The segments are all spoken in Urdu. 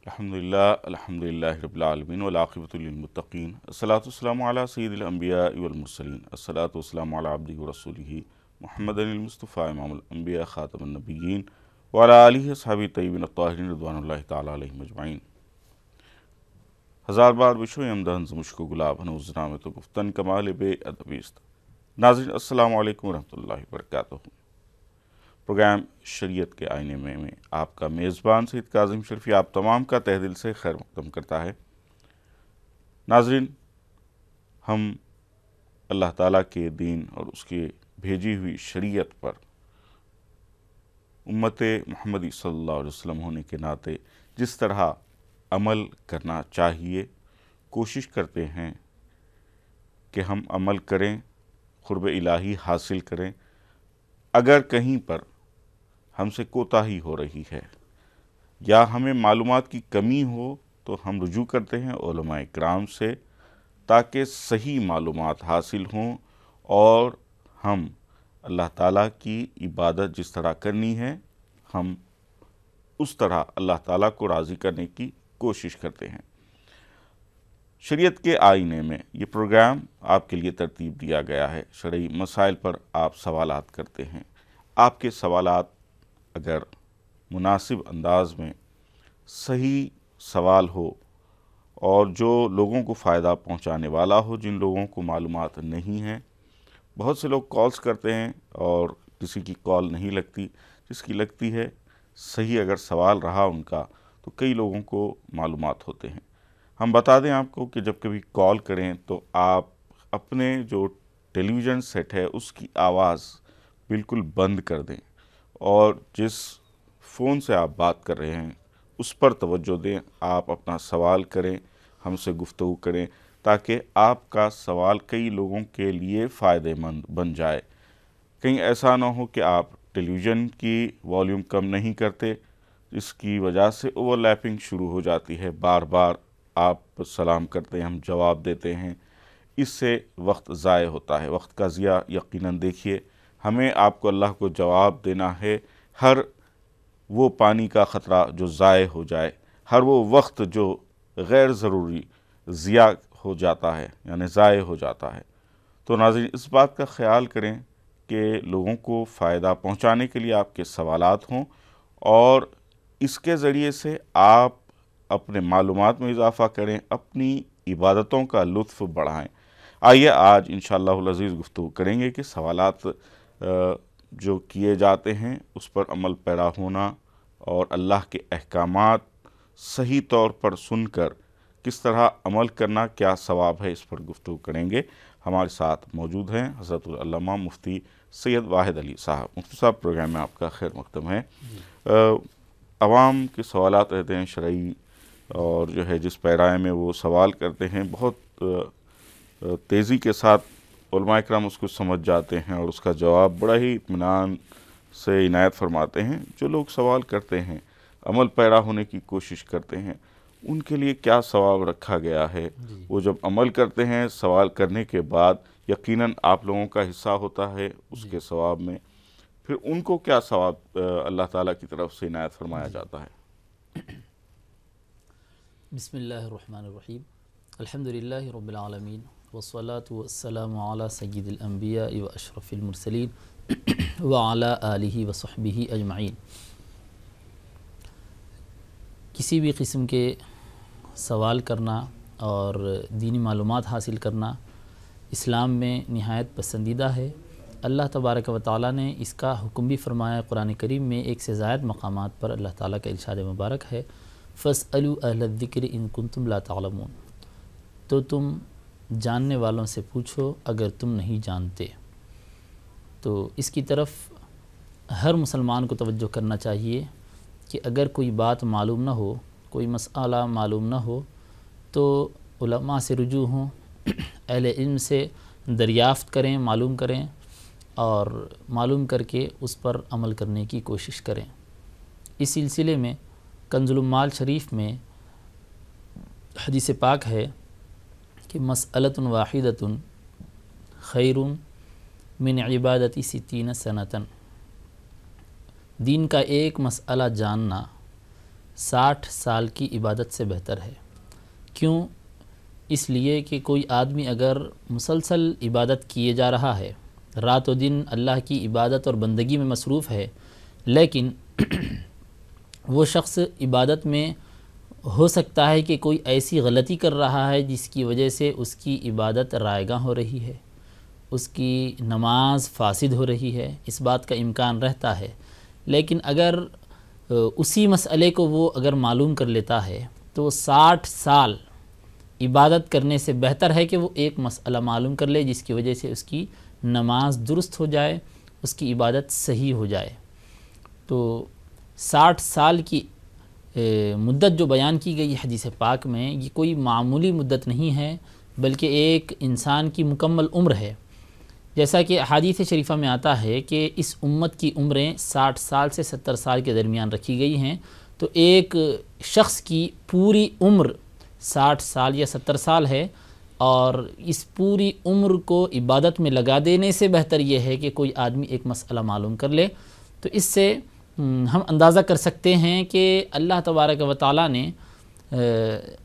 الحمدللہ رب العالمین والعاقبۃ للمتقین الصلاۃ والسلام علی سید الانبیاء والمرسلین الصلاۃ والسلام علی عبدہ ورسولہ محمد المصطفیٰ امام الانبیاء خاتم النبیین وعلی آلہ اصحابہ طیبین الطاہرین رضوان اللہ تعالیٰ علیہم اجمعین۔ ہزار بار بشو امدہن ز مشک و گلاب ہنوز نام تو گفتن کمال بے ادبیست۔ ناظرین السلام علیکم ورحمۃ اللہ وبرکاتہ۔ پروگرام شریعت کے آئینے میں آپ کا میزبان سید کاظم شرفی آپ تمام کا تہ دل سے خیر مقدم کرتا ہے۔ ناظرین، ہم اللہ تعالیٰ کے دین اور اس کے بھیجی ہوئی شریعت پر امت محمدی صلی اللہ علیہ وسلم ہونے کے ناطے جس طرح عمل کرنا چاہیے کوشش کرتے ہیں کہ ہم عمل کریں، قرب الہی حاصل کریں۔ اگر کہیں پر ہم سے کوتاہی ہو رہی ہے یا ہمیں معلومات کی کمی ہو تو ہم رجوع کرتے ہیں علماء کرام سے تاکہ صحیح معلومات حاصل ہوں اور ہم اللہ تعالیٰ کی عبادت جس طرح کرنی ہے ہم اس طرح اللہ تعالیٰ کو راضی کرنے کی کوشش کرتے ہیں۔ شریعت کے آئینے میں یہ پروگرام آپ کے لیے ترتیب دیا گیا ہے۔ شرعی مسائل پر آپ سوالات کرتے ہیں۔ آپ کے سوالات اگر مناسب انداز میں صحیح سوال ہو اور جو لوگوں کو فائدہ پہنچانے والا ہو، جن لوگوں کو معلومات نہیں ہیں، بہت سے لوگ کالز کرتے ہیں اور کسی کی کال نہیں لگتی، جس کی لگتی ہے صحیح اگر سوال رہا ان کا تو کئی لوگوں کو معلومات ہوتے ہیں۔ ہم بتا دیں آپ کو کہ جب کبھی کال کریں تو آپ اپنے جو ٹیلی ویژن سیٹ ہے اس کی آواز بالکل بند کر دیں اور جس فون سے آپ بات کر رہے ہیں اس پر توجہ دیں۔ آپ اپنا سوال کریں، ہم سے گفتگو کریں تاکہ آپ کا سوال کئی لوگوں کے لیے فائدہ مند بن جائے۔ کہیں ایسا نہ ہو کہ آپ ٹیلی ویژن کی والیوم کم نہیں کرتے، جس کی وجہ سے اوور لیپنگ شروع ہو جاتی ہے، بار بار آپ سلام کرتے ہیں، ہم جواب دیتے ہیں، اس سے وقت ضائع ہوتا ہے۔ وقت کا ضیاع یقیناً دیکھیے، ہمیں آپ کو اللہ کو جواب دینا ہے۔ ہر وہ پانی کا خطرہ جو ضائع ہو جائے، ہر وہ وقت جو غیر ضروری ضیاع ہو جاتا ہے یعنی ضائع ہو جاتا ہے، تو ناظرین اس بات کا خیال کریں کہ لوگوں کو فائدہ پہنچانے کے لیے آپ کے سوالات ہوں اور اس کے ذریعے سے آپ اپنے معلومات میں اضافہ کریں، اپنی عبادتوں کا لطف بڑھائیں۔ آئیے آج انشاءاللہ العزیز گفتگو کریں گے کہ سوالات جو کیے جاتے ہیں اس پر عمل پیرا ہونا اور اللہ کے احکامات صحیح طور پر سن کر کس طرح عمل کرنا کیا ثواب ہے، اس پر گفتگو کریں گے۔ ہمارے ساتھ موجود ہیں حضرت العلامہ مفتی سید واحد علی صاحب۔ مفتی صاحب، پروگرام میں آپ کا خیر مقدم ہے۔ عوام کے سوالات رہتے ہیں شرعی اور جو ہے جس پیرائے میں وہ سوال کرتے ہیں بہت تیزی کے ساتھ علماء اکرام اس کو سمجھ جاتے ہیں اور اس کا جواب بڑا ہی اطمینان سے عنایت فرماتے ہیں۔ جو لوگ سوال کرتے ہیں، عمل پیرا ہونے کی کوشش کرتے ہیں، ان کے لیے کیا ثواب رکھا گیا ہے؟ وہ جب عمل کرتے ہیں سوال کرنے کے بعد یقیناً آپ لوگوں کا حصہ ہوتا ہے اس کے ثواب میں، پھر ان کو کیا ثواب اللہ تعالیٰ کی طرف سے عنایت فرمایا جاتا ہے؟ بسم اللہ الرحمن الرحیم، الحمدللہ رب العالمین والصلاة والسلام علی سید الانبیاء و اشرف المرسلین وعلی آلہ وصحبہ اجمعین۔ کسی بھی قسم کے سوال کرنا اور دینی معلومات حاصل کرنا اسلام میں نہایت پسندیدہ ہے۔ اللہ تبارک و تعالیٰ نے اس کا حکم بھی فرمایا۔ قرآن کریم میں ایک سے زائد مقامات پر اللہ تعالیٰ کا ارشاد مبارک ہے، فَاسْأَلُوا أَهْلَ الذِّكْرِ إِن كُنتُمْ لَا تَعْلَمُونَ، تو تم جاننے والوں سے پوچھو اگر تم نہیں جانتے۔ تو اس کی طرف ہر مسلمان کو توجہ کرنا چاہیے کہ اگر کوئی بات معلوم نہ ہو، کوئی مسئلہ معلوم نہ ہو تو علماء سے رجوع ہوں، اہل علم سے دریافت کریں، معلوم کریں اور معلوم کر کے اس پر عمل کرنے کی کوشش کریں۔ اس سلسلے میں کنز الاموال شریف میں حدیث پاک ہے کہ مسئلۃ واحدۃ خیر من عبادت 60 سنۃ، دین کا ایک مسئلہ جاننا 60 سال کی عبادت سے بہتر ہے۔ کیوں؟ اس لیے کہ کوئی آدمی اگر مسلسل عبادت کیے جا رہا ہے، رات و دن اللہ کی عبادت اور بندگی میں مصروف ہے، لیکن وہ شخص عبادت میں ہو سکتا ہے کہ کوئی ایسی غلطی کر رہا ہے جس کی وجہ سے اس کی عبادت رائگاں ہو رہی ہے، اس کی نماز فاسد ہو رہی ہے، اس بات کا امکان رہتا ہے۔ لیکن اگر اسی مسئلے کو وہ اگر معلوم کر لیتا ہے تو 60 سال عبادت کرنے سے بہتر ہے کہ وہ ایک مسئلہ معلوم کر لے جس کی وجہ سے اس کی نماز درست ہو جائے، اس کی عبادت صحیح ہو جائے۔ تو 60 سال کی مدت جو بیان کی گئی حدیث پاک میں، یہ کوئی معمولی مدت نہیں ہے بلکہ ایک انسان کی مکمل عمر ہے۔ جیسا کہ حدیث شریفہ میں آتا ہے کہ اس امت کی عمریں 60 سال سے 70 سال کے درمیان رکھی گئی ہیں، تو ایک شخص کی پوری عمر 60 سال یا 70 سال ہے، اور اس پوری عمر کو عبادت میں لگا دینے سے بہتر یہ ہے کہ کوئی آدمی ایک مسئلہ معلوم کر لے۔ تو اس سے ہم اندازہ کر سکتے ہیں کہ اللہ تبارک و تعالیٰ نے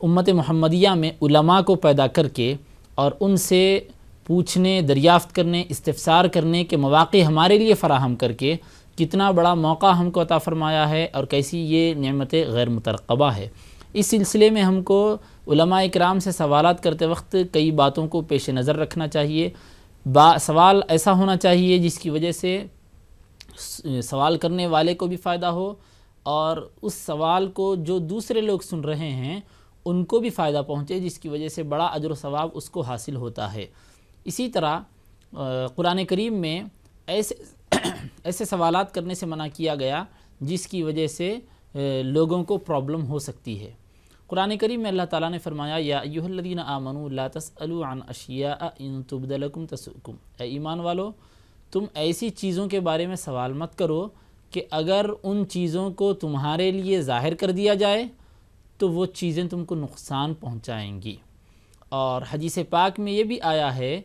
امت محمدیہ میں علماء کو پیدا کر کے اور ان سے پوچھنے، دریافت کرنے، استفسار کرنے کے مواقع ہمارے لیے فراہم کر کے کتنا بڑا موقع ہم کو عطا فرمایا ہے اور کیسی یہ نعمت غیر مترقبہ ہے۔ اس سلسلے میں ہم کو علماء اکرام سے سوالات کرتے وقت کئی باتوں کو پیش نظر رکھنا چاہیے۔ سوال ایسا ہونا چاہیے جس کی وجہ سے سوال کرنے والے کو بھی فائدہ ہو اور اس سوال کو جو دوسرے لوگ سن رہے ہیں ان کو بھی فائدہ پہنچے، جس کی وجہ سے بڑا اجر و ثواب اس کو حاصل ہوتا ہے۔ اسی طرح قرآن کریم میں ایسے سوالات کرنے سے منع کیا گیا جس کی وجہ سے لوگوں کو پرابلم ہو سکتی ہے۔ قرآن کریم میں اللہ تعالیٰ نے فرمایا یا ایھا الذین آمنوا لا تسألوا عن اشیاء ان تبد لکم تسؤکم، اے ایمان والو تم ایسی چیزوں کے بارے میں سوال مت کرو کہ اگر ان چیزوں کو تمہارے لیے ظاہر کر دیا جائے تو وہ چیزیں تم کو نقصان پہنچائیں گی۔ اور حدیث پاک میں یہ بھی آیا ہے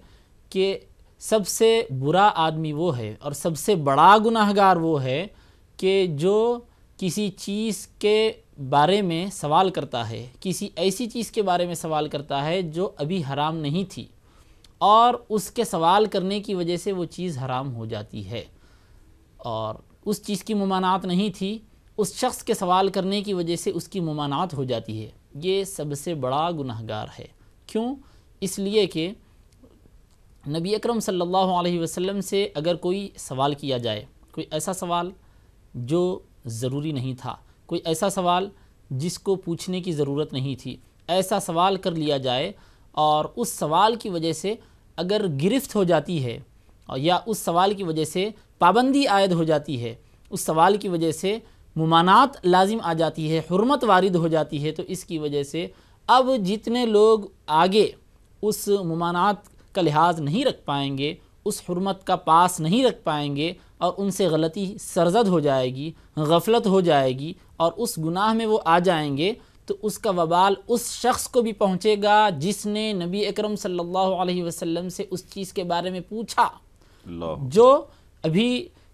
کہ سب سے برا آدمی وہ ہے اور سب سے بڑا گناہگار وہ ہے کہ جو کسی چیز کے بارے میں سوال کرتا ہے، کسی ایسی چیز کے بارے میں سوال کرتا ہے جو ابھی حرام نہیں تھی اور اس کے سوال کرنے کی وجہ سے وہ چیز حرام ہو جاتی ہے، اور اس چیز کی ممانعت نہیں تھی، اس شخص کے سوال کرنے کی وجہ سے اس کی ممانعت ہو جاتی ہے۔ یہ سب سے بڑا گناہگار ہے۔ کیوں؟ اس لیے کہ نبی اکرم صلی اللہ علیہ وسلم سے اگر کوئی سوال کیا جائے، کوئی ایسا سوال جو ضروری نہیں تھا، کوئی ایسا سوال جس کو پوچھنے کی ضرورت نہیں تھی، ایسا سوال کر لیا جائے اور اس سوال کی وجہ سے اگر گرفت ہو جاتی ہے یا اس سوال کی وجہ سے پابندی عائد ہو جاتی ہے، اس سوال کی وجہ سے ممانعت لازم آ جاتی ہے، حرمت وارد ہو جاتی ہے، تو اس کی وجہ سے اب جتنے لوگ آگے اس ممانعت کا لحاظ نہیں رکھ پائیں گے، اس حرمت کا پاس نہیں رکھ پائیں گے اور ان سے غلطی سرزد ہو جائے گی، غفلت ہو جائے گی اور اس گناہ میں وہ آ جائیں گے، تو اس کا وبال اس شخص کو بھی پہنچے گا جس نے نبی اکرم صلی اللہ علیہ وسلم سے اس چیز کے بارے میں پوچھا جو ابھی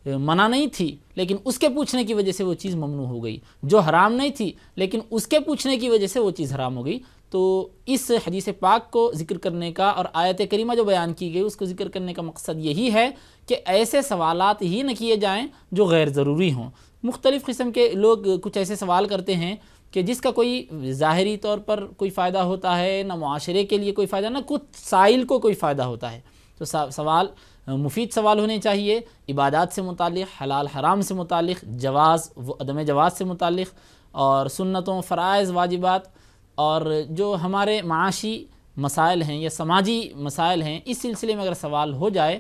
منع نہیں تھی، لیکن اس کے پوچھنے کی وجہ سے وہ چیز ممنوع ہو گئی، جو حرام نہیں تھی لیکن اس کے پوچھنے کی وجہ سے وہ چیز حرام ہو گئی۔ تو اس حدیث پاک کو ذکر کرنے کا اور آیت کریمہ جو بیان کی گئی اس کو ذکر کرنے کا مقصد یہی ہے کہ ایسے سوالات ہی نہ کیے جائیں جو غیر ضروری ہوں۔ مختلف قسم کے لوگ کچھ ایسے سوال کرتے ہیں کہ جس کا کوئی ظاہری طور پر کوئی فائدہ ہوتا ہے، نہ معاشرے کے لیے کوئی فائدہ، نہ کچھ سائل کو کوئی فائدہ ہوتا ہے۔ تو سوال مفید سوال ہونے چاہیے، عبادات سے متعلق، حلال حرام سے متعلق، جواز و عدم جواز سے متعلق، اور سنتوں، فرائض، واجبات، اور جو ہمارے معاشی مسائل ہیں یا سماجی مسائل ہیں، اس سلسلے میں اگر سوال ہو جائے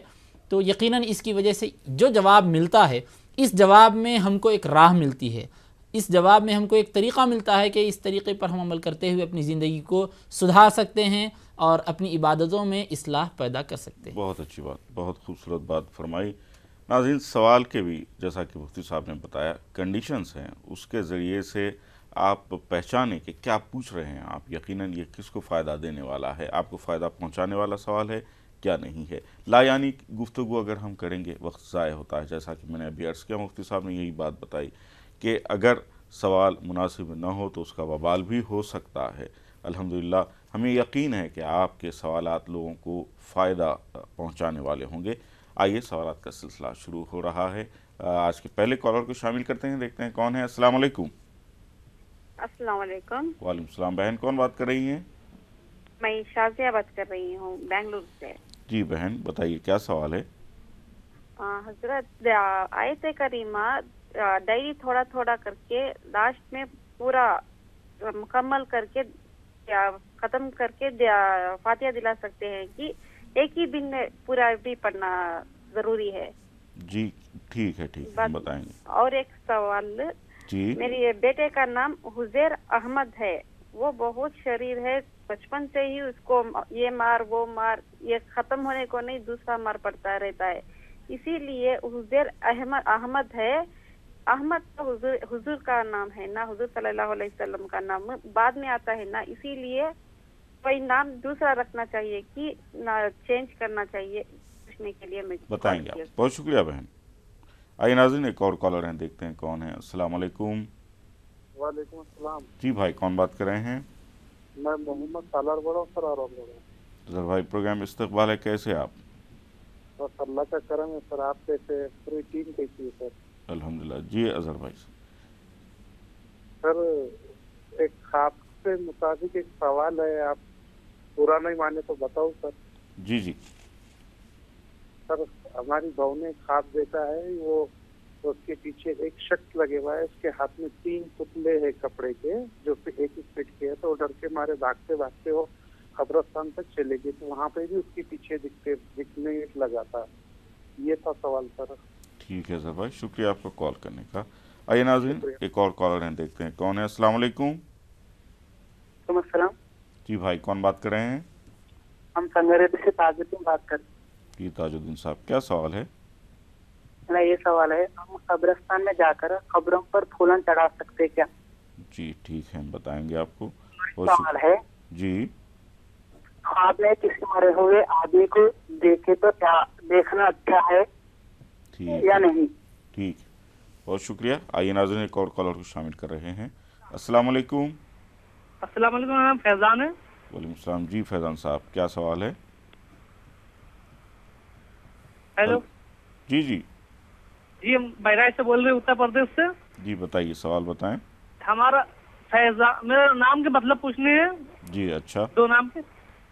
تو یقیناً اس کی وجہ سے جو جواب ملتا ہے، اس جواب میں ہم کو ایک راہ ملتی ہے، اس جواب میں ہم کو ایک طریقہ ملتا ہے کہ اس طریقے پر ہم عمل کرتے ہوئے اپنی زندگی کو سدھار سکتے ہیں اور اپنی عبادتوں میں اصلاح پیدا کر سکتے ہیں۔ بہت اچھی بات، بہت خوبصورت بات فرمائی۔ ناظرین، سوال کے بھی جیسا کہ مفتی صاحب نے بتایا کنڈیشنز ہیں، اس کے ذریعے سے آپ پہچانیں کہ کیا پوچھ رہے ہیں آپ، یقیناً یہ کس کو فائدہ دینے والا ہے، آپ کو فائدہ پہنچانے والا سوال ہے کیا نہیں ہے۔ لا یعنی گفتگو اگر ہم کریں گے وقت ضائع ہوتا ہے، جیسا کہ میں نے ابھی عرض کیا، مفتی صاحب نے یہی بات بتائی کہ اگر سوال مناسب نہ ہو تو اس کا وبال بھی ہو سکتا ہے۔ الحمدللہ ہمیں یقین ہے کہ آپ کے سوالات لوگوں کو فائدہ پہنچانے والے ہوں گے۔ آئیے سوالات کا سلسلہ شروع ہو رہا ہے۔ آج کے پہلے کالر کو شامل کرتے ہیں، دیکھتے ہیں کون ہے۔ السلام علیکم۔ السلام علیکم۔ وعلیکم السلام۔ بہن کون بات کر رہی ہیں؟ میں شازیہ بات کر رہی ہوں بنگلور سے۔ جی بہن بتائیے کیا سوال ہے؟ حضرت آیت کریمہ ڈیلی تھوڑا تھوڑا کر کے لاسٹ میں پورا مکمل کر کے ختم کر کے فاتحہ دلا سکتے ہیں کہ ایک ہی دن میں پورا بھی پڑھنا ضروری ہے؟ جی ٹھیک ہے، ٹھیک ہے، بتائیں گے۔ اور ایک سوال، جی میری بیٹے کا نام حزیر احمد ہے، وہ بہت شریر ہے، بچپن سے ہی اس کو یہ مار وہ مار، یہ ختم ہونے کو نہیں دوسرا مار پڑتا رہتا ہے، اسی لیے حزیر احمد ہے۔ احمد تو حضور کا نام ہے نا، حضور صلی اللہ علیہ وسلم کا نام بعد میں آتا ہے نا، اسی لیے کوئی نام دوسرا رکھنا چاہیے کہ چینج کرنا چاہیے پوچھنے کے لیے میں بتائیں گے آپ۔ بہت شکریہ بہن۔ آئیے ناظرین ایک اور کالر ہیں، دیکھتے ہیں کون ہے۔ السلام علیکم۔ وعلیکم السلام۔ جی بھائی کون بات کر رہے ہیں؟ میں محمد سالار بڑا ہوں سر، اور سر بھائی پروگرام استقبال ہے، کیسے آپ؟ بس اللہ کا کرم ہے سر، آپ کیسے، پوری ٹیم کیسی ہے سر؟ الحمدللہ۔ جی اظہر بھائی۔ سر ایک خواب سے مطابق ایک سوال ہے، آپ پورا نہیں مانے تو بتاؤ سر۔ جی جی۔ سر ہماری بہو نے خواب دیکھا ہے، وہ اس کے پیچھے ایک شخص لگے ہوا ہے، اس کے ہاتھ میں 3 پتلے ہیں کپڑے کے جو ایک فٹ کے ہے، تو وہ ڈر کے مارے بھاگتے بھاگتے وہ قبرستان تک چلے گئے، تو وہاں پہ بھی اس کے پیچھے دکھنے لگا تھا۔ یہ تھا سوال سر۔ ٹھیک ہے سر بھائی، شکریہ آپ کو کال کرنے کا۔ آئیے ناظرین ایک اور کالر ہیں، دیکھتے ہیں کون ہے۔ السلام علیکم۔ وعلیکم السلام۔ جی بھائی کون بات کر رہے ہیں؟ ہم سنگریڈی سے تاج الدین بات کر رہے ہیں۔ جی تاج الدین صاحب کیا سوال ہے؟ یہ سوال ہے، ہم قبرستان میں جا کر قبروں پر پھولن چڑھا سکتے کیا؟ جی ٹھیک ہے، ہم بتائیں گے آپ کو۔ سوال ہے، جی خواب میں کسی مرے ہوئے آدمی کو دیکھے تو کیا دیکھنا اچھا ہے یا نہیں؟ ٹھیک، بہت شکریہ۔ آئیے ناظرین ایک اور کالر کو شامل کر رہے ہیں۔ السلام علیکم۔ السلام علیکم، نام فیضان ہے۔ وعلیکم السلام۔ جی فیضان صاحب کیا سوال ہے؟ ہیلو۔ جی جی جی ہم بہرائچ سے بول رہے ہیں، اتر پردیش سے۔ جی بتائیے، سوال بتائیں۔ ہمارا فیضان، میرا نام کے مطلب پوچھنے ہیں۔ جی اچھا، 2 نام کے،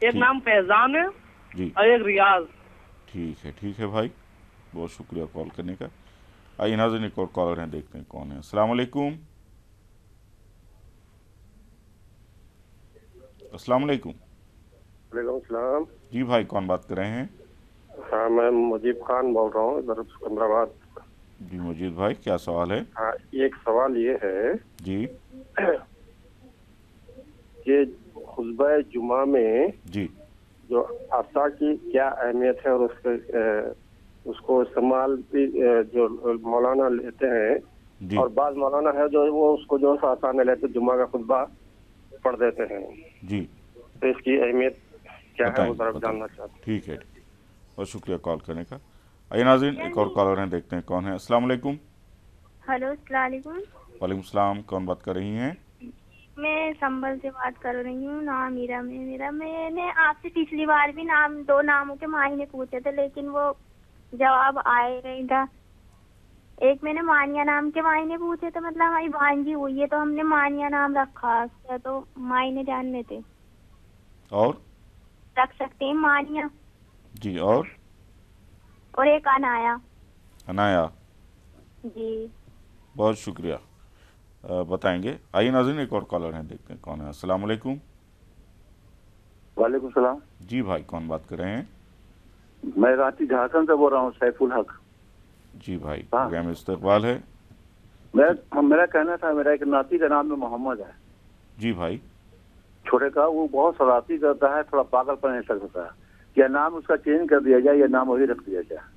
ایک نام فیضان ہے جی اور ایک ریاض۔ ٹھیک ہے بھائی، بہت شکریہ کال کرنے کا۔ آئیے ناظرین ایک اور کالر ہیں، دیکھتے ہیں کون ہے۔ السلام علیکم۔ السلام علیکم۔ وعلیکم السلام۔ جی بھائی کون بات کر رہے ہیں؟ ہاں میں مجیب خان بول رہا ہوں، ادھر سکندرآباد۔ جی مجید بھائی کیا سوال ہے؟ ہاں ایک سوال یہ ہے جی کہ خطبہ جمعہ میں جی جو عصا کی کیا اہمیت ہے، اور اس کو استعمال بھی جو مولانا لیتے ہیں، جی اور بعض مولانا ہے جو وہ اس کو جو آسان نہیں لیتے، جمعہ کا خطبہ پڑھ دیتے ہیں، جی تو اس کی اہمیت کیا ہے وہ ذرا بتائیں۔ جاننا چاہتے ہیں۔ ٹھیک ہے، بہت شکریہ کال کرنے کا۔ آئیے ناظرین ایک اور کالر ہیں، دیکھتے ہیں کون ہے۔ السلام علیکم۔ ہلو السلام علیکم۔ وعلیکم السلام، کون بات کر رہی ہیں؟ میں سنبل سے بات کر رہی ہوں، نام میرا میں نے آپ سے پچھلی بار بھی 2 ناموں کے معنی پوچھے تھے، لیکن وہ جواب آئے نہیں تھا۔ ایک میں نے مانیہ نام کے معنی پوچھے تھے، مطلب ہماری بھانجی ہوئی ہے تو ہم نے مانیہ نام رکھا ہے، تو معنی جاننے تھے۔ اور رکھ سکتے ہیں مانیہ؟ جی اور ایک انایا۔ عنایا، جی بہت شکریہ، بتائیں گے۔ آئیے ناظرین ایک اور کالر ہیں، دیکھتے ہیں کون ہے۔ السلام علیکم۔ وعلیکم السلام۔ جی بھائی کون بات کر رہے ہیں؟ میں رانچی جھارکھنڈ سے بول رہا ہوں، سیف الحق۔ جی بھائی پروگرام استقبال ہے۔ میرا کہنا تھا، میرا ایک ناتی کا نام میں محمد ہے۔ جی بھائی۔ چھوٹے کا وہ بہت شرارتی کرتا ہے، تھوڑا پاگل پن ایسا ہوتا ہے، کیا نام اس کا چینج کر دیا جائے یا نام وہی رکھ دیا جائے؟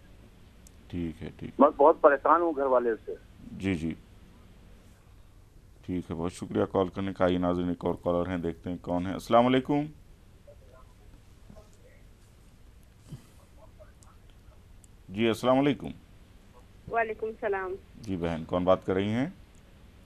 ٹھیک ہے، میں بہت پریشان ہوں گھر والے سے۔ جی ٹھیک ہے، بہت شکریہ کال کرنے کا۔ آئیے ناظرین ایک اور کالر ہیں، دیکھتے ہیں کون ہے۔ السلام علیکم۔ جی السلام علیکم۔ وعلیکم السلام۔ جی بہن کون بات کر رہی ہیں؟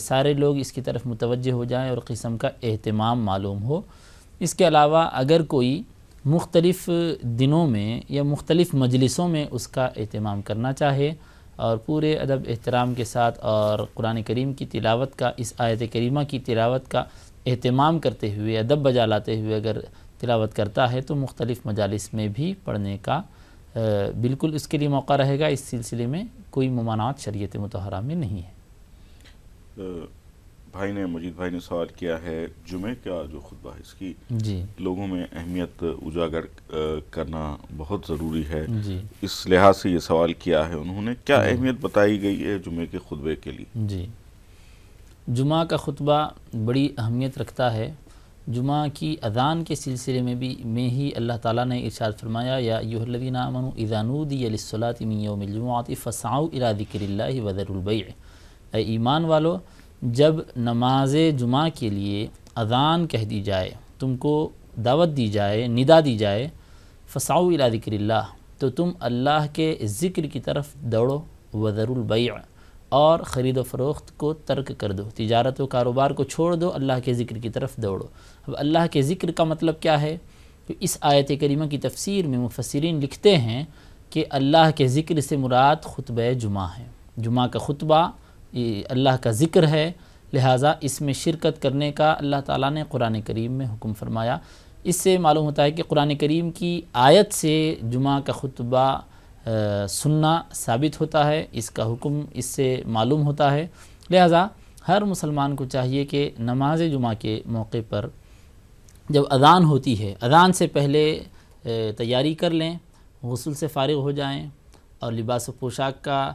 سارے لوگ اس کی طرف متوجہ ہو جائیں اور قسم کا اہتمام معلوم ہو۔ اس کے علاوہ اگر کوئی مختلف دنوں میں یا مختلف مجلسوں میں اس کا اہتمام کرنا چاہے اور پورے ادب احترام کے ساتھ اور قرآن کریم کی تلاوت کا، اس آیت کریمہ کی تلاوت کا اہتمام کرتے ہوئے، ادب بجا لاتے ہوئے اگر تلاوت کرتا ہے تو مختلف مجالس میں بھی پڑھنے کا بالکل اس کے لیے موقع رہے گا۔ اس سلسلے میں کوئی ممانعات شریعت مطہرہ میں نہیں ہے۔ مجید بھائی نے سوال کیا ہے جمعے کا جو خطبہ ہے اس کی لوگوں میں اہمیت اجاگر کرنا بہت ضروری ہے، اس لحاظ سے یہ سوال کیا ہے انہوں نے، کیا اہمیت بتائی گئی ہے جمعے کے خطبے کے لیے؟ جمعہ کا خطبہ بڑی اہمیت رکھتا ہے۔ جمعہ کی اذان کے سلسلے میں ہی اللہ تعالیٰ نے ارشاد فرمایا یا ایھا الذین آمنوا اذا نودی للصلاۃ من یوم الجمعۃ فاسعوا الی ذکر اللہ وذروا البیع، اے ایمان والو جب نماز جمعہ کے لیے اذان کہہ دی جائے، تم کو دعوت دی جائے، ندا دی جائے، فاسعوا الی ذکر اللہ، تو تم اللہ کے ذکر کی طرف دوڑو، وذروا البیع، اور خرید و فروخت کو ترک کر دو، تجارت و کاروبار کو چھوڑ دو، اللہ کے ذکر کی طرف دوڑو۔ اب اللہ کے ذکر کا مطلب کیا ہے؟ تو اس آیت کریمہ کی تفسیر میں مفسرین لکھتے ہیں کہ اللہ کے ذکر سے مراد خطبہ جمعہ ہے۔ جمعہ کا خطبہ اللہ کا ذکر ہے، لہٰذا اس میں شرکت کرنے کا اللہ تعالیٰ نے قرآن کریم میں حکم فرمایا۔ اس سے معلوم ہوتا ہے کہ قرآن کریم کی آیت سے جمعہ کا خطبہ سننا ثابت ہوتا ہے، اس کا حکم اس سے معلوم ہوتا ہے۔ لہٰذا ہر مسلمان کو چاہیے کہ نماز جمعہ کے موقع پر جب اذان ہوتی ہے، اذان سے پہلے تیاری کر لیں، غسل سے فارغ ہو جائیں اور لباس و پوشاک کا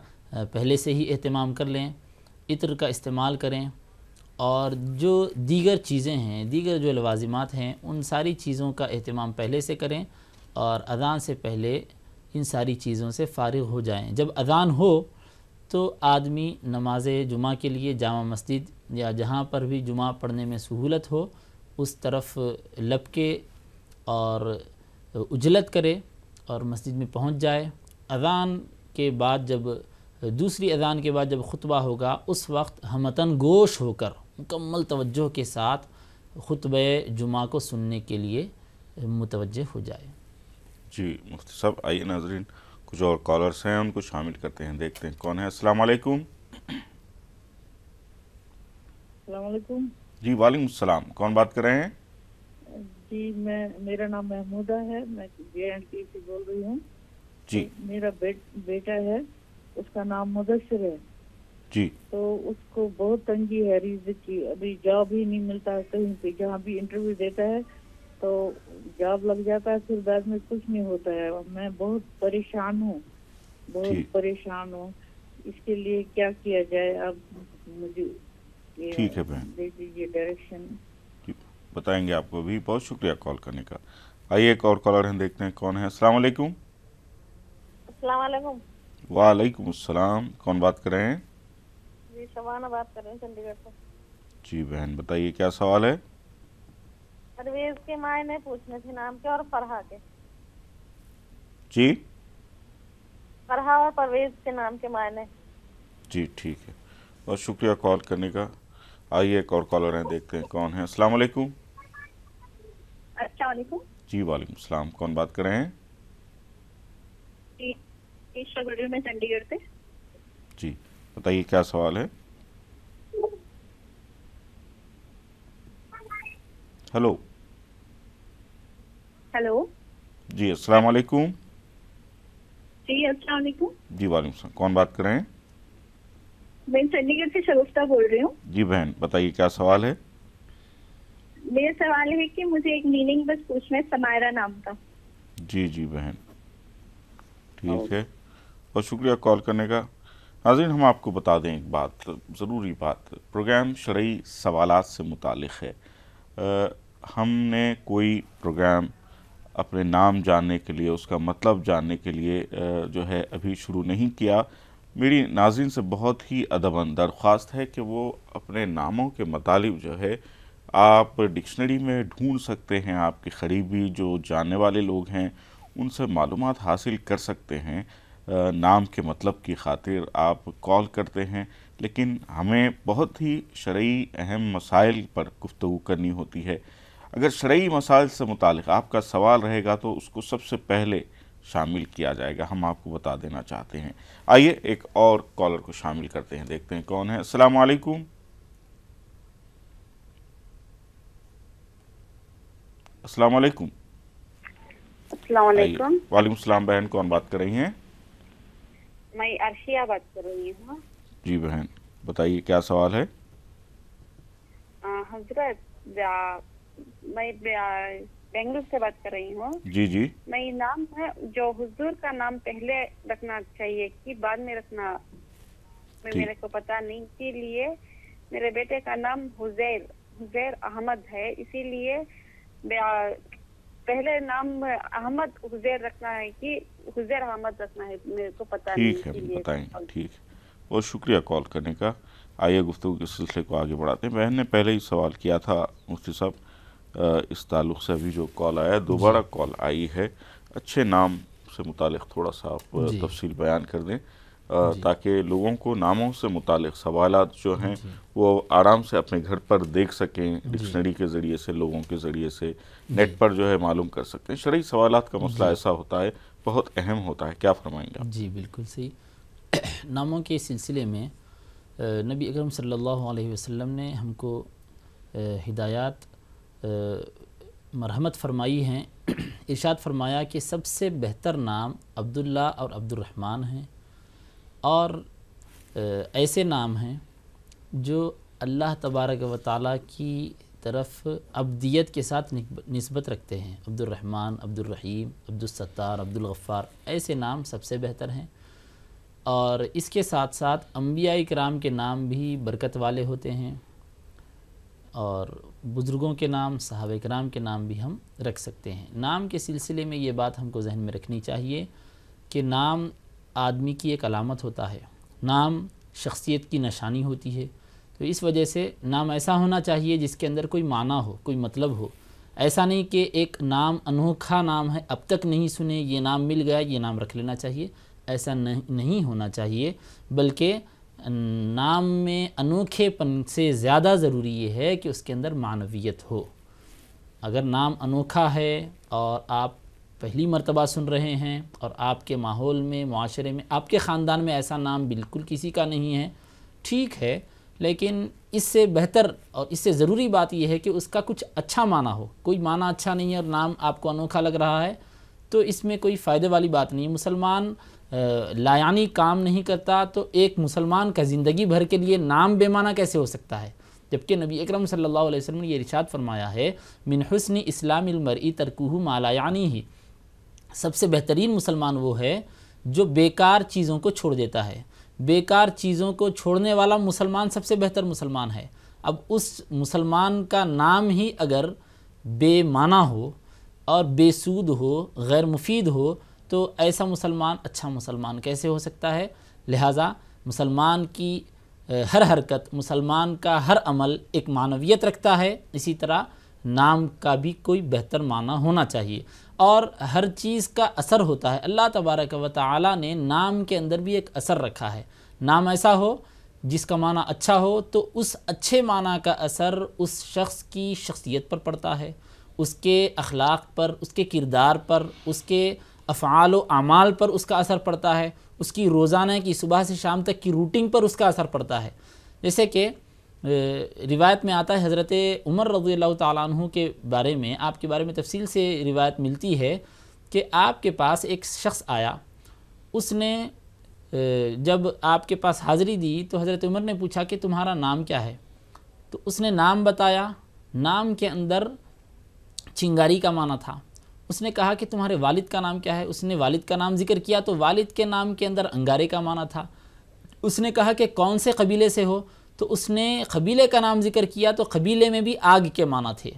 پہلے سے ہی اہتمام کر لیں، عطر کا استعمال کریں، اور جو دیگر چیزیں ہیں، دیگر جو لوازمات ہیں، ان ساری چیزوں کا اہتمام پہلے سے کریں اور اذان سے پہلے ان ساری چیزوں سے فارغ ہو جائیں۔ جب اذان ہو تو آدمی نماز جمعہ کے لیے جامع مسجد یا جہاں پر بھی جمعہ پڑھنے میں سہولت ہو اس طرف لپکے اور عجلت کرے اور مسجد میں پہنچ جائے۔ اذان کے بعد دوسری اذان کے بعد جب خطبہ ہوگا اس وقت ہمتن گوش ہو کر مکمل توجہ کے ساتھ خطبہ جمعہ کو سننے کے لیے متوجہ ہو جائے۔ جی مفتی صاحب، آئیے ناظرین کچھ اور کالرز ہیں ان کو شامل کرتے ہیں، دیکھتے ہیں کون ہے۔ السلام علیکم۔ السلام علیکم۔ جی وعلیکم السلام، کون بات کر رہے ہیں؟ جی میرا نام محمودہ ہے، میں JNT سے بول رہی ہوں۔ جی میرا بیٹا ہے، اس کا نام مدثر ہے۔ جی تو اس کو بہت تنگی ہے رزق کی، ابھی جاب ہی نہیں ملتا کہیں پہ، جہاں بھی انٹرویو دیتا ہے تو جاب لگ جاتا ہے، پھر بعد میں کچھ نہیں ہوتا ہے۔ میں بہت پریشان ہوں، بہت پریشان ہوں، اس کے لیے کیا کیا جائے؟ آپ مجھے ٹھیک ہے بہن، دے دیجیے ڈائریکشن، بتائیں گے آپ کو بھی۔ بہت شکریہ کال کرنے کا۔ آئیے ایک اور کالر ہیں، دیکھتے ہیں کون ہے۔ السلام علیکم۔ السلام علیکم۔ وعلیکم السلام، کون بات کر رہے ہیں؟ جی شبانہ بات کر رہے ہیں چنڈی گڑھ سے۔ جی بہن بتائیے کیا سوال ہے؟ پرویز کے معنی پوچھنے تھے، نام کے اور فرحہ کے۔ جی فرحہ اور پرویز کے نام کے معنی۔ جی ٹھیک ہے، بہت شکریہ کال کرنے کا۔ آئیے ایک اور کالر ہیں، دیکھتے ہیں کون ہے۔ السلام علیکم۔ السلام علیکم۔ جی وعلیکم السلام، کون بات کر رہے ہیں؟ میں چنڈی گڑھ سے۔ جی بتائیے کیا سوال ہے؟ ہلو ہلو جی السلام علیکم۔ جی السلام علیکم۔ جی وعلیکم السلام، کون بات کر رہے ہیں؟ میں چنڈی گڑھ سے شگفتہ بول رہی ہوں۔ جی بہن بتائیے کیا سوال ہے؟ میرا سوال ہے کہ مجھے ایک میننگ بس پوچھنا ہے سمائرہ نام کا۔ جی جی بہن ٹھیک ہے، بہت شکریہ کال کرنے کا۔ ناظرین ہم آپ کو بتا دیں ایک بات، ضروری بات، پروگرام شرعی سوالات سے متعلق ہے۔ ہم نے کوئی پروگرام اپنے نام جاننے کے لیے، اس کا مطلب جاننے کے لیے جو ہے ابھی شروع نہیں کیا۔ میری ناظرین سے بہت ہی ادباً درخواست ہے کہ وہ اپنے ناموں کے مطالب جو ہے آپ ڈکشنری میں ڈھونڈ سکتے ہیں، آپ کے قریبی جو جاننے والے لوگ ہیں ان سے معلومات حاصل کر سکتے ہیں۔ نام کے مطلب کی خاطر آپ کال کرتے ہیں لیکن ہمیں بہت ہی شرعی اہم مسائل پر گفتگو کرنی ہوتی ہے۔ اگر شرعی مسائل سے متعلق آپ کا سوال رہے گا تو اس کو سب سے پہلے شامل کیا جائے گا، ہم آپ کو بتا دینا چاہتے ہیں۔ آئیے ایک اور کالر کو شامل کرتے ہیں، دیکھتے ہیں کون ہے۔ السلام علیکم۔ السلام علیکم۔ السلام علیکم۔ وعلیکم السلام بہن، کون بات کر رہی ہیں؟ میں عرشیہ بات کر رہی ہوں۔ جی بہن بتائیے کیا سوال ہے؟ حضرت میں بنگلور سے بات کر رہی ہوں۔ جی جی۔ میں نام ہے جو حضور کا نام پہلے رکھنا چاہیے کہ بعد میں رکھنا میرے کو پتا نہیں، اسی لیے میرے بیٹے کا نام حزیر احمد ہے، اسی لیے پہلے نام احمد حزیر رکھنا ہے کہ حزیر احمد رکھنا ہے، میرے کو پتا نہیں۔ ٹھیک ہے بتائیں، ٹھیک ہے، بہت شکریہ کال کرنے کا۔ آئیے گفتگو کے سلسلے کو آگے بڑھاتے ہیں۔ بہن نے پہلے ہی سوال کیا تھا مفتی صاحب اس تعلق سے، ابھی جو کال آیا دوبارہ کال آئی ہے، اچھے نام سے متعلق تھوڑا سا آپ تفصیل بیان کر دیں تاکہ لوگوں کو ناموں سے متعلق سوالات جو ہیں وہ آرام سے اپنے گھر پر دیکھ سکیں، ڈکشنری کے ذریعے سے، لوگوں کے ذریعے سے، نیٹ پر جو ہے معلوم کر سکتے ہیں۔ شرعی سوالات کا مسئلہ ایسا ہوتا ہے، بہت اہم ہوتا ہے، کیا فرمائیں گے آپ؟ جی بالکل صحیح۔ ناموں کے سلسلے میں نبی اکرم صلی اللہ علیہ وسلم نے ہم کو ہدایات مرحمت فرمائی ہیں۔ ارشاد فرمایا کہ سب سے بہتر نام عبداللہ اور عبد الرحمن ہیں، اور ایسے نام ہیں جو اللہ تبارک و تعالیٰ کی طرف عبدیت کے ساتھ نسبت رکھتے ہیں۔ عبد الرحمن، عبد الرحیم، عبد الستار، عبد الغفار، ایسے نام سب سے بہتر ہیں۔ اور اس کے ساتھ ساتھ انبیاء کرام کے نام بھی برکت والے ہوتے ہیں، اور بزرگوں کے نام، صحابہ کرام کے نام بھی ہم رکھ سکتے ہیں۔ نام کے سلسلے میں یہ بات ہم کو ذہن میں رکھنی چاہیے کہ نام آدمی کی ایک علامت ہوتا ہے، نام شخصیت کی نشانی ہوتی ہے، تو اس وجہ سے نام ایسا ہونا چاہیے جس کے اندر کوئی معنی ہو، کوئی مطلب ہو۔ ایسا نہیں کہ ایک نام انوکھا نام ہے، اب تک نہیں سنے، یہ نام مل گیا، یہ نام رکھ لینا چاہیے، ایسا نہیں ہونا چاہیے، بلکہ نام میں انوکھے پن سے زیادہ ضروری یہ ہے کہ اس کے اندر معنویت ہو۔ اگر نام انوکھا ہے اور آپ پہلی مرتبہ سن رہے ہیں اور آپ کے ماحول میں، معاشرے میں، آپ کے خاندان میں ایسا نام بالکل کسی کا نہیں ہے، ٹھیک ہے، لیکن اس سے بہتر اور اس سے ضروری بات یہ ہے کہ اس کا کچھ اچھا معنی ہو۔ کوئی معنی اچھا نہیں ہے اور نام آپ کو انوکھا لگ رہا ہے تو اس میں کوئی فائدے والی بات نہیں ہے۔ مسلمان لایعنی کام نہیں کرتا تو ایک مسلمان کا زندگی بھر کے لیے نام بے معنی کیسے ہو سکتا ہے؟ جبکہ نبی اکرم صلی اللہ علیہ وسلم نے یہ ارشاد فرمایا ہے، من حسن اسلام المرء ترکہ ما لا یعنیہ، سب سے بہترین مسلمان وہ ہے جو بیکار چیزوں کو چھوڑ دیتا ہے۔ بیکار چیزوں کو چھوڑنے والا مسلمان سب سے بہتر مسلمان ہے۔ اب اس مسلمان کا نام ہی اگر بے معنی ہو اور بے سود ہو، غیر مفید ہو، تو ایسا مسلمان اچھا مسلمان کیسے ہو سکتا ہے؟ لہٰذا مسلمان کی ہر حرکت، مسلمان کا ہر عمل ایک معنویت رکھتا ہے، اسی طرح نام کا بھی کوئی بہتر معنی ہونا چاہیے، اور ہر چیز کا اثر ہوتا ہے۔ اللہ تبارک و تعالیٰ نے نام کے اندر بھی ایک اثر رکھا ہے۔ نام ایسا ہو جس کا معنی اچھا ہو تو اس اچھے معنی کا اثر اس شخص کی شخصیت پر پڑتا ہے، اس کے اخلاق پر، اس کے کردار پر، اس کے افعال و اعمال پر اس کا اثر پڑتا ہے، اس کی روزانہ کی صبح سے شام تک کی روٹنگ پر اس کا اثر پڑتا ہے۔ جیسے کہ روایت میں آتا ہے، حضرت عمر رضی اللہ تعالیٰ عنہ کے بارے میں، آپ کے بارے میں تفصیل سے روایت ملتی ہے کہ آپ کے پاس ایک شخص آیا، اس نے جب آپ کے پاس حاضری دی تو حضرت عمر نے پوچھا کہ تمہارا نام کیا ہے؟ تو اس نے نام بتایا، نام کے اندر چنگاری کا معنی تھا۔ اس نے کہا کہ تمہارے والد کا نام کیا ہے؟ اس نے والد کا نام ذکر کیا تو والد کے نام کے اندر انگارے کا معنی تھا۔ اس نے کہا کہ کون سے قبیلے سے ہو؟ تو اس نے قبیلے کا نام ذکر کیا تو قبیلے میں بھی آگ کے معنی تھے۔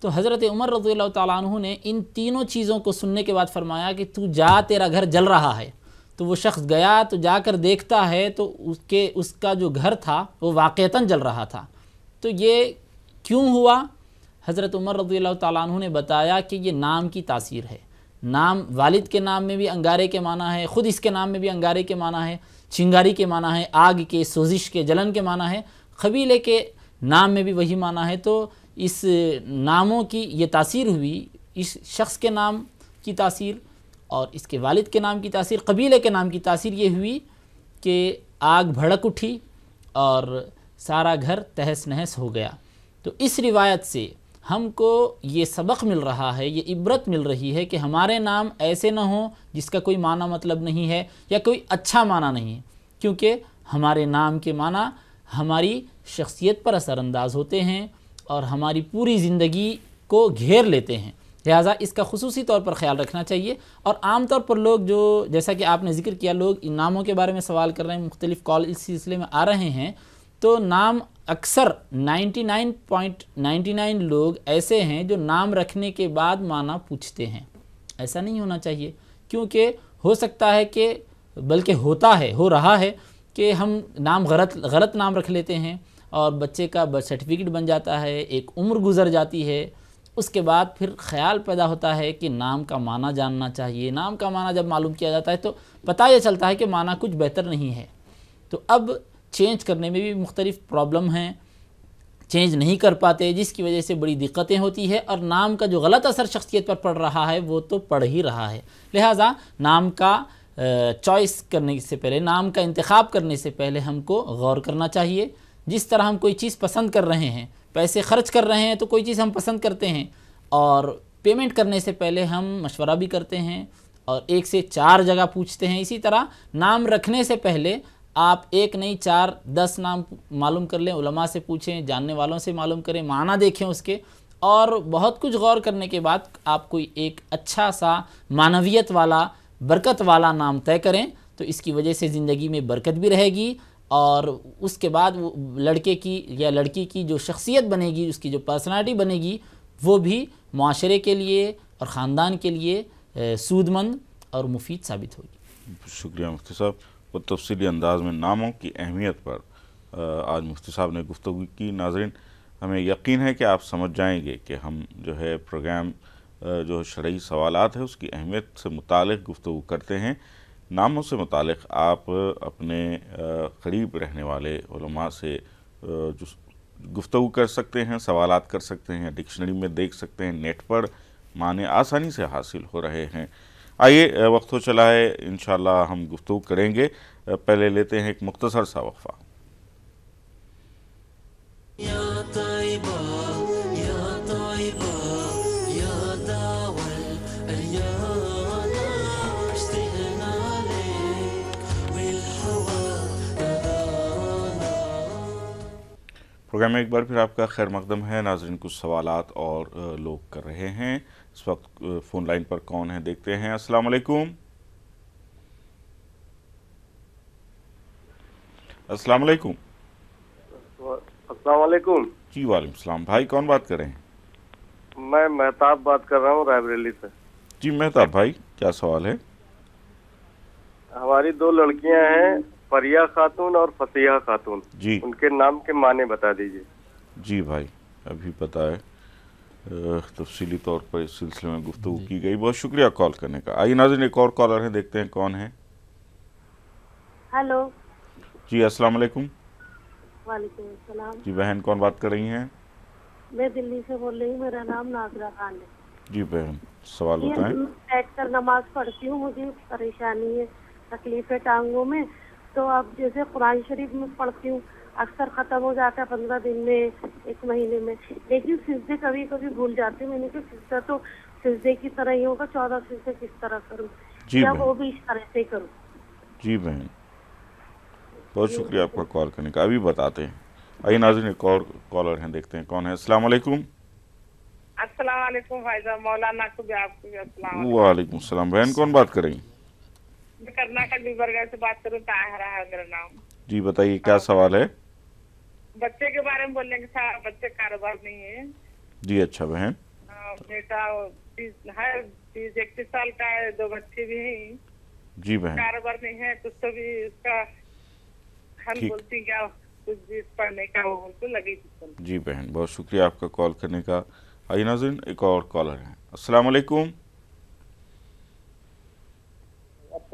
تو حضرت عمر رضی اللہ تعالیٰ عنہ نے ان تینوں چیزوں کو سننے کے بعد فرمایا کہ تو جا، تیرا گھر جل رہا ہے۔ تو وہ شخص گیا تو جا کر دیکھتا ہے تو اس کا جو گھر تھا وہ واقعتاً جل رہا تھا۔ تو یہ کیوں ہوا؟ حضرت عمر رضی اللہ تعالیٰ عنہ نے بتایا کہ یہ نام کی تاثیر ہے۔ نام والد کے نام میں بھی انگارے کے معنی ہے، خود اس کے نام میں بھی انگارے کے معنی ہے، چنگاری کے معنی ہے، آگ کے، سوزش کے، جلن کے معنی ہے، قبیلے کے نام میں بھی وہی معنی ہے۔ تو اس ناموں کی یہ تاثیر ہوئی، اس شخص کے نام کی تاثیر اور اس کے والد کے نام کی تاثیر، قبیلے کے نام کی تاثیر یہ ہوئی کہ آگ بھڑک اٹھی اور سارا گھر تہس نہس ہو گیا۔ تو اس روایت سے ہم کو یہ سبق مل رہا ہے، یہ عبرت مل رہی ہے کہ ہمارے نام ایسے نہ ہوں جس کا کوئی معنی مطلب نہیں ہے یا کوئی اچھا معنی نہیں ہے، کیونکہ ہمارے نام کے معنی ہماری شخصیت پر اثر انداز ہوتے ہیں اور ہماری پوری زندگی کو گھیر لیتے ہیں، لہٰذا اس کا خصوصی طور پر خیال رکھنا چاہیے۔ اور عام طور پر لوگ جو جیسا کہ آپ نے ذکر کیا، لوگ ان ناموں کے بارے میں سوال کر رہے ہیں، مختلف کال اس سلسلے میں آ رہے ہیں، تو نام اکثر 99.99 لوگ ایسے ہیں جو نام رکھنے کے بعد معنی پوچھتے ہیں۔ ایسا نہیں ہونا چاہیے، کیونکہ ہو سکتا ہے کہ بلکہ ہوتا ہے، ہو رہا ہے کہ ہم نام غلط نام رکھ لیتے ہیں اور بچے کا برتھ سرٹیفکیٹ بن جاتا ہے، ایک عمر گزر جاتی ہے، اس کے بعد پھر خیال پیدا ہوتا ہے کہ نام کا معنی جاننا چاہیے۔ نام کا معنی جب معلوم کیا جاتا ہے تو پتہ یہ چلتا ہے کہ معنی کچھ بہتر نہیں ہے۔ تو اب چینج کرنے میں بھی مختلف پرابلم ہیں، چینج نہیں کر پاتے، جس کی وجہ سے بڑی دقتیں ہوتی ہے، اور نام کا جو غلط اثر شخصیت پر پڑ رہا ہے وہ تو پڑ ہی رہا ہے۔ لہٰذا نام کا چوائس کرنے سے پہلے، نام کا انتخاب کرنے سے پہلے ہم کو غور کرنا چاہیے۔ جس طرح ہم کوئی چیز پسند کر رہے ہیں، پیسے خرچ کر رہے ہیں تو کوئی چیز ہم پسند کرتے ہیں، اور پیمنٹ کرنے سے پہلے ہم مشورہ بھی کرتے ہیں اور 1 سے 4 جگہ پوچھتے ہیں۔ اسی طرح نام رکھنے سے پہلے آپ 1 نہیں 4 10 نام معلوم کر لیں، علماء سے پوچھیں، جاننے والوں سے معلوم کریں، معنی دیکھیں اس کے، اور بہت کچھ غور کرنے کے بعد آپ کوئی ایک اچھا سا معنویت والا، برکت والا نام طے کریں، تو اس کی وجہ سے زندگی میں برکت بھی رہے گی، اور اس کے بعد وہ لڑکے کی یا لڑکی کی جو شخصیت بنے گی، اس کی جو پرسنالٹی بنے گی، وہ بھی معاشرے کے لیے اور خاندان کے لیے سود مند اور مفید ثابت ہوگی۔ شکریہ مفتی صاحب، وہ تفصیلی انداز میں ناموں کی اہمیت پر آج مفتی صاحب نے گفتگو کی۔ ناظرین، ہمیں یقین ہے کہ آپ سمجھ جائیں گے کہ ہم جو ہے پروگرام جو شرعی سوالات ہے اس کی اہمیت سے متعلق گفتگو کرتے ہیں۔ ناموں سے متعلق آپ اپنے قریب رہنے والے علماء سے جو گفتگو کر سکتے ہیں، سوالات کر سکتے ہیں، ڈکشنری میں دیکھ سکتے ہیں، نیٹ پر معنی آسانی سے حاصل ہو رہے ہیں۔ آئیے، وقت ہو چلا ہے، انشاءاللہ ہم گفتگو کریں گے، پہلے لیتے ہیں ایک مختصر سا وقفہ۔ پروگرام میں ایک بار پھر آپ کا خیر مقدم ہے۔ ناظرین، کچھ سوالات اور لوگ کر رہے ہیں۔ اس وقت فون لائن پر کون ہیں دیکھتے ہیں۔ السلام علیکم۔ السلام علیکم۔ السلام علیکم۔ جی وعلیکم السلام۔ بھائی کون بات کر رہے ہیں؟ میں مہتاب بات کر رہا ہوں رائے بریلی سے۔ جی مہتاب بھائی، کیا سوال ہے؟ ہماری 2 لڑکیاں ہیں، فریہ خاتون اور فصیحہ خاتون، جی ان کے نام کے معنی بتا دیجیے۔ جی بھائی، ابھی پتہ ہے، تفصیلی طور پر اس سلسلے میں گفتگو کی گئی۔ بہت شکریہ کال کرنے کا۔ آئیے ناظرین، ایک اور کالر ہیں، دیکھتے ہیں کون ہے۔ ہیلو جی السلام علیکم۔ وعلیکم السلام۔ جی بہن، کون بات کر رہی ہیں؟ میں دلی سے بول رہی ہوں، میرا نام ناظرہ خان ہے۔ جی بہن، سوال بتائیں۔ بیٹھ کر نماز پڑھتی ہوں، مجھے پریشانی ہے، تکلیف ہے ٹانگوں میں، تو اب جیسے قرآن شریف میں پڑھتی ہوں، اکثر ختم ہو جاتا ہے 15 دن میں، 1 مہینے میں، لیکن سجدے کبھی کبھی بھول جاتی ہوں۔ میں نے کہا سجدہ تو سجدے کی طرح ہی ہوگا، 14 سجدے کس طرح کروں، کیا وہ بھی اس طرح سے کروں؟ جی بہن، بہت شکریہ آپ کا کال کرنے کا، ابھی بتاتے ہیں۔ آئیے ناظرین، ایک اور کالر ہیں، دیکھتے ہیں کون ہے۔ السلام علیکم۔ السلام علیکم بھائی صاحب، مولانا کو بھی آپ کو بھی السلام علیکم۔ وعلیکم السلام۔ بہن کون بات کر رہی ہیں؟ میں کرناٹک گلبرگہ سے بات کروں، طاہرہ ہے میرا نام۔ جی بتائیے، کیا سوال ہے؟ بچے کے بارے میں بولنے کے ساتھ، بچے کاروبار نہیں ہے۔ جی اچھا بہن۔ بیٹا ہے 30-31 سال کا ہے، 2 بچے بھی ہیں۔ جی بہن، کاروبار نہیں ہے، کچھ تو بھی اس کا ہم بولتی کیا کچھ بھی پڑھنے کا وہ ان کو لگی تھی۔ جی بہن، بہت شکریہ آپ کا کال کرنے کا۔ آئیے ناظرین، ایک اور کالر ہیں۔ السلام علیکم۔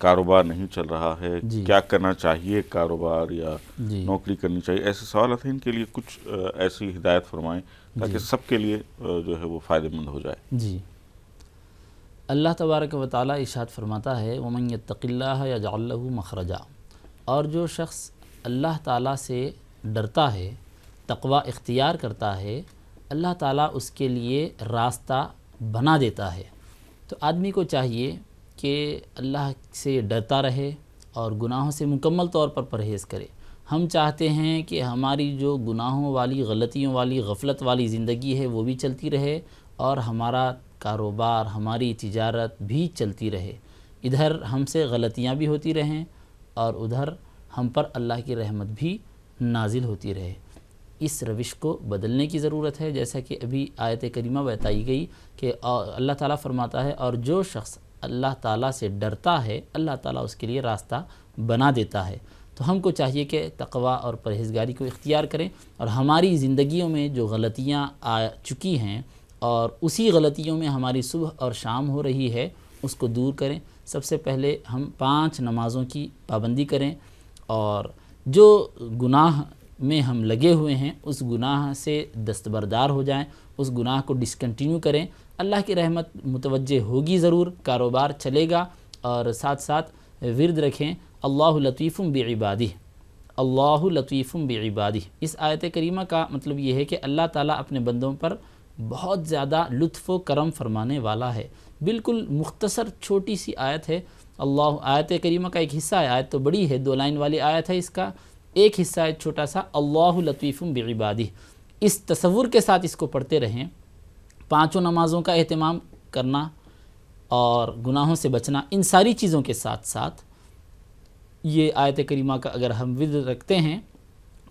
کاروبار نہیں چل رہا ہے، کیا کرنا چاہیے، کاروبار یا نوکری کرنی چاہیے، ایسے سوالات ہیں، ان کے لیے کچھ ایسی ہدایت فرمائیں تاکہ سب کے لیے جو ہے وہ فائدہ مند ہو جائے۔ جی، اللہ تبارک و تعالیٰ ارشاد فرماتا ہے وَمَن يَتَّقِ اللَّهَ يَجْعَل لَّهُ مَخْرَجًا، اور جو شخص اللہ تعالیٰ سے ڈرتا ہے، تقوی اختیار کرتا ہے، اللہ تعالیٰ اس کے لیے راستہ بنا دیتا ہے۔ تو آدمی کو چاہیے کہ اللہ سے ڈرتا رہے اور گناہوں سے مکمل طور پر پرہیز کرے۔ ہم چاہتے ہیں کہ ہماری جو گناہوں والی، غلطیوں والی، غفلت والی زندگی ہے وہ بھی چلتی رہے اور ہمارا کاروبار، ہماری تجارت بھی چلتی رہے، ادھر ہم سے غلطیاں بھی ہوتی رہیں اور ادھر ہم پر اللہ کی رحمت بھی نازل ہوتی رہے۔ اس روش کو بدلنے کی ضرورت ہے، جیسا کہ ابھی آیت کریمہ بتائی گئی کہ اللہ تعالیٰ فرماتا ہے اور جو شخص اللہ تعالیٰ سے ڈرتا ہے اللہ تعالیٰ اس کے لیے راستہ بنا دیتا ہے۔ تو ہم کو چاہیے کہ تقوی اور پرہیزگاری کو اختیار کریں اور ہماری زندگیوں میں جو غلطیاں آ چکی ہیں اور اسی غلطیوں میں ہماری صبح اور شام ہو رہی ہے اس کو دور کریں۔ سب سے پہلے ہم 5 نمازوں کی پابندی کریں اور جو گناہ میں ہم لگے ہوئے ہیں اس گناہ سے دستبردار ہو جائیں، اس گناہ کو ڈسکنٹینیو کریں۔ اللہ کی رحمت متوجہ ہوگی ضرور، کاروبار چلے گا، اور ساتھ ساتھ ورد رکھیں اللہ لطیف بعبادہ، اللہ لطیف بعبادہ۔ اس آیت کریمہ کا مطلب یہ ہے کہ اللہ تعالیٰ اپنے بندوں پر بہت زیادہ لطف و کرم فرمانے والا ہے۔ بالکل مختصر چھوٹی سی آیت ہے، آیت کریمہ کا ایک حصہ ہے، آیت تو بڑی ہے، 2 لائن والی آیت ہے، اس کا ایک حصہ ہے چھوٹا سا، اللہ لطیف بعبادہ۔ اس تصور کے ساتھ اس کو پڑھتے رہیں، 5 نمازوں کا اہتمام کرنا اور گناہوں سے بچنا، ان ساری چیزوں کے ساتھ ساتھ یہ آیت کریمہ کا اگر ہم ورد رکھتے ہیں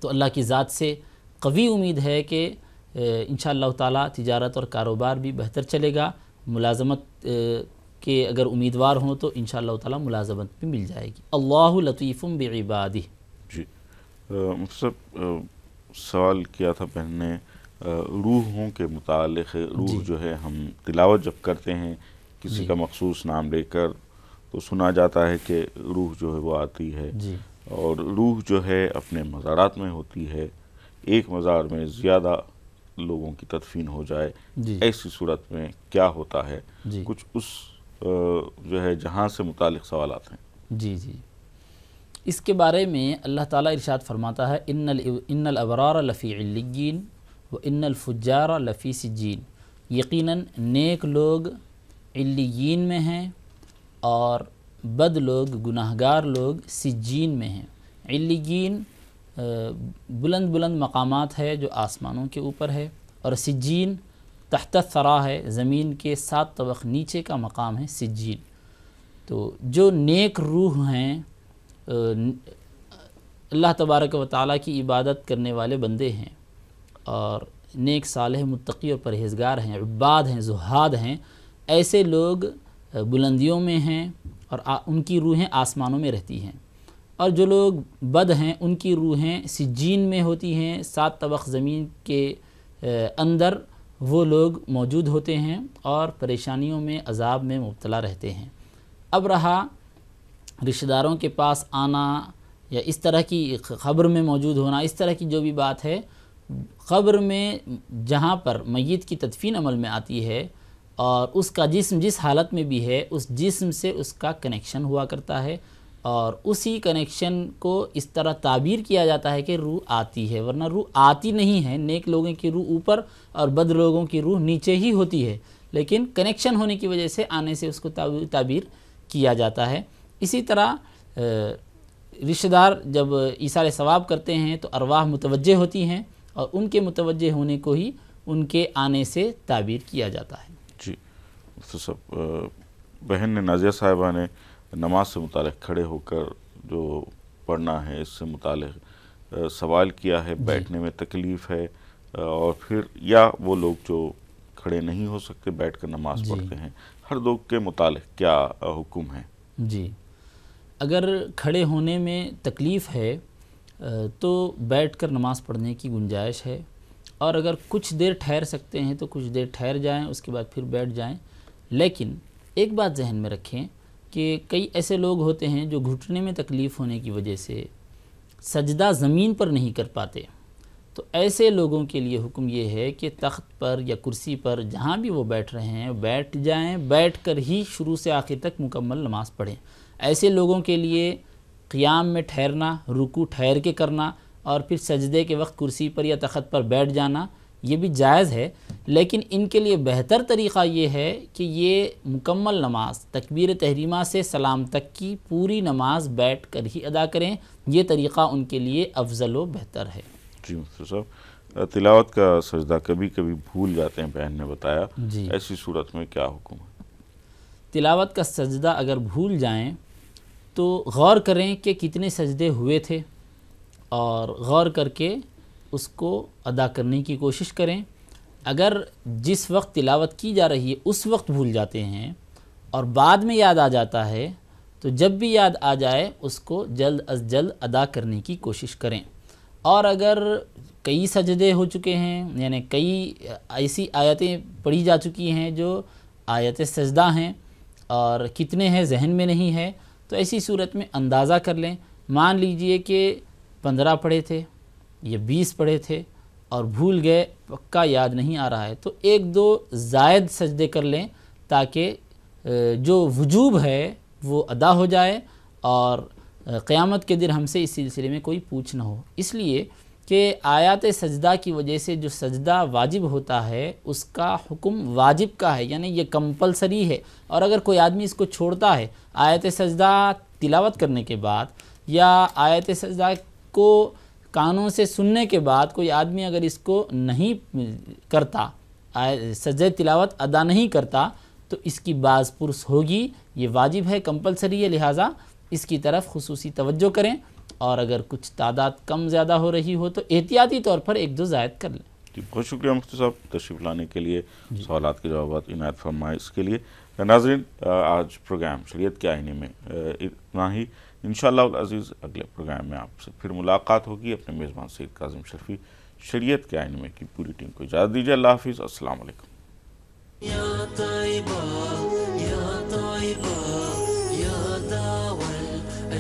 تو اللہ کی ذات سے قوی امید ہے کہ انشاءاللہ تعالیٰ تجارت اور کاروبار بھی بہتر چلے گا، ملازمت کے اگر امیدوار ہوں تو انشاءاللہ تعالیٰ ملازمت بھی مل جائے گی۔ اللہ لطیف بعبادہ۔ جی، مصطفی سوال کیا تھا بہن نے روحوں کے متعلق، روح جو ہے ہم تلاوت جب کرتے ہیں کسی کا مخصوص نام لے کر تو سنا جاتا ہے کہ روح جو ہے وہ آتی ہے، اور روح جو ہے اپنے مزارات میں ہوتی ہے، ایک مزار میں زیادہ لوگوں کی تدفین ہو جائے، ایسی صورت میں کیا ہوتا ہے؟ کچھ اس جو ہے جہاں سے متعلق سوالات ہیں۔ جی جی، اس کے بارے میں اللہ تعالیٰ ارشاد فرماتا ہے ان الابرار لفی علیین و ان الفجار لفی سجین، یقیناً نیک لوگ علیین میں ہیں اور بد لوگ، گناہگار لوگ سجین میں ہیں۔ علیین بلند بلند مقامات ہے جو آسمانوں کے اوپر ہے، اور سجین تحت الثری ہے، زمین کے 7 طبق نیچے کا مقام ہے سجین۔ تو جو نیک روح ہیں، اللہ تبارک و تعالیٰ کی عبادت کرنے والے بندے ہیں اور نیک صالح متقی اور پرہیزگار ہیں، عباد ہیں، زہاد ہیں، ایسے لوگ بلندیوں میں ہیں اور ان کی روحیں آسمانوں میں رہتی ہیں، اور جو لوگ بد ہیں ان کی روحیں سجین میں ہوتی ہیں، 7 طبق زمین کے اندر وہ لوگ موجود ہوتے ہیں اور پریشانیوں میں، عذاب میں مبتلا رہتے ہیں۔ اب رہا رشتہ داروں کے پاس آنا یا اس طرح کی قبر میں موجود ہونا، اس طرح کی جو بھی بات ہے، قبر میں جہاں پر میت کی تدفین عمل میں آتی ہے اور اس کا جسم جس حالت میں بھی ہے اس جسم سے اس کا کنیکشن ہوا کرتا ہے، اور اسی کنیکشن کو اس طرح تعبیر کیا جاتا ہے کہ روح آتی ہے، ورنہ روح آتی نہیں ہے۔ نیک لوگوں کی روح اوپر اور بد لوگوں کی روح نیچے ہی ہوتی ہے، لیکن کنیکشن ہونے کی وجہ سے آنے سے اس کو تعبیر کیا جاتا ہے۔ اسی طرح رشتہ دار جب ایثار ثواب کرتے ہیں تو ارواح متوجہ ہوتی ہیں اور ان کے متوجہ ہونے کو ہی ان کے آنے سے تعبیر کیا جاتا ہے۔ جی، بہن نے نازیہ صاحبہ نے نماز سے متعلق کھڑے ہو کر جو پڑھنا ہے اس سے متعلق سوال کیا ہے، بیٹھنے میں تکلیف ہے، اور پھر یا وہ لوگ جو کھڑے نہیں ہو سکتے بیٹھ کر نماز پڑھتے ہیں، ہر دو کے متعلق کیا حکم ہے؟ جی، اگر کھڑے ہونے میں تکلیف ہے تو بیٹھ کر نماز پڑھنے کی گنجائش ہے، اور اگر کچھ دیر ٹھہر سکتے ہیں تو کچھ دیر ٹھہر جائیں، اس کے بعد پھر بیٹھ جائیں۔ لیکن ایک بات ذہن میں رکھیں کہ کئی ایسے لوگ ہوتے ہیں جو گھٹنے میں تکلیف ہونے کی وجہ سے سجدہ زمین پر نہیں کر پاتے، تو ایسے لوگوں کے لیے حکم یہ ہے کہ تخت پر یا کرسی پر جہاں بھی وہ بیٹھ رہے ہیں بیٹھ جائیں، بیٹھ کر ہی شروع سے آخر تک مکمل نماز پڑھیں۔ ایسے لوگوں کے لیے قیام میں ٹھہرنا، رکوع ٹھہر کے کرنا اور پھر سجدے کے وقت کرسی پر یا تخت پر بیٹھ جانا یہ بھی جائز ہے، لیکن ان کے لیے بہتر طریقہ یہ ہے کہ یہ مکمل نماز تکبیر تحریمہ سے سلام تک کی پوری نماز بیٹھ کر ہی ادا کریں، یہ طریقہ ان کے لیے افضل و بہتر ہے۔ جی مفتی صاحب، تلاوت کا سجدہ کبھی کبھی بھول جاتے ہیں، بہن نے بتایا، جی ایسی صورت میں کیا حکم ہے؟ تلاوت کا سجدہ اگر بھول جائیں تو غور کریں کہ کتنے سجدے ہوئے تھے اور غور کر کے اس کو ادا کرنے کی کوشش کریں۔ اگر جس وقت تلاوت کی جا رہی ہے اس وقت بھول جاتے ہیں اور بعد میں یاد آ جاتا ہے تو جب بھی یاد آ جائے اس کو جلد از جلد ادا کرنے کی کوشش کریں۔ اور اگر کئی سجدے ہو چکے ہیں، یعنی کئی ایسی آیتیں پڑھی جا چکی ہیں جو آیت سجدہ ہیں اور کتنے ہیں ذہن میں نہیں ہے، تو ایسی صورت میں اندازہ کر لیں۔ مان لیجئے کہ 15 پڑھے تھے یا 20 پڑھے تھے اور بھول گئے، پکا یاد نہیں آ رہا ہے، تو 1-2 زائد سجدے کر لیں تاکہ جو وجوب ہے وہ ادا ہو جائے اور قیامت کے دن ہم سے اس سلسلے میں کوئی پوچھ نہ ہو۔ اس لیے کہ آیات سجدہ کی وجہ سے جو سجدہ واجب ہوتا ہے اس کا حکم واجب کا ہے، یعنی یہ کمپلسری ہے، اور اگر کوئی آدمی اس کو چھوڑتا ہے آیت سجدہ تلاوت کرنے کے بعد یا آیت سجدہ کو کانوں سے سننے کے بعد کوئی آدمی اگر اس کو نہیں کرتا، سجدہ تلاوت ادا نہیں کرتا، تو اس کی باز پرس ہوگی۔ یہ واجب ہے، کمپلسری ہے، لہٰذا اس کی طرف خصوصی توجہ کریں، اور اگر کچھ تعداد کم زیادہ ہو رہی ہو تو احتیاطی طور پر 1-2 زائد کر لیں۔ جی بہت شکریہ مفتی صاحب تشریف لانے کے لیے، سوالات کے جوابات عنایت فرمائے اس کے لیے۔ ناظرین، آج پروگرام شریعت کے آئینے میں اتنا ہی، انشاءاللہ العزیز اگلے پروگرام میں آپ سے پھر ملاقات ہوگی۔ اپنے میزبان سید کاظم شرفی شریعت کے آئینے میں کی پوری ٹیم کو اجازت دیجیے۔ اللہ حافظ، السلام علیکم۔ یا طیبہ یا طیبہ یا داول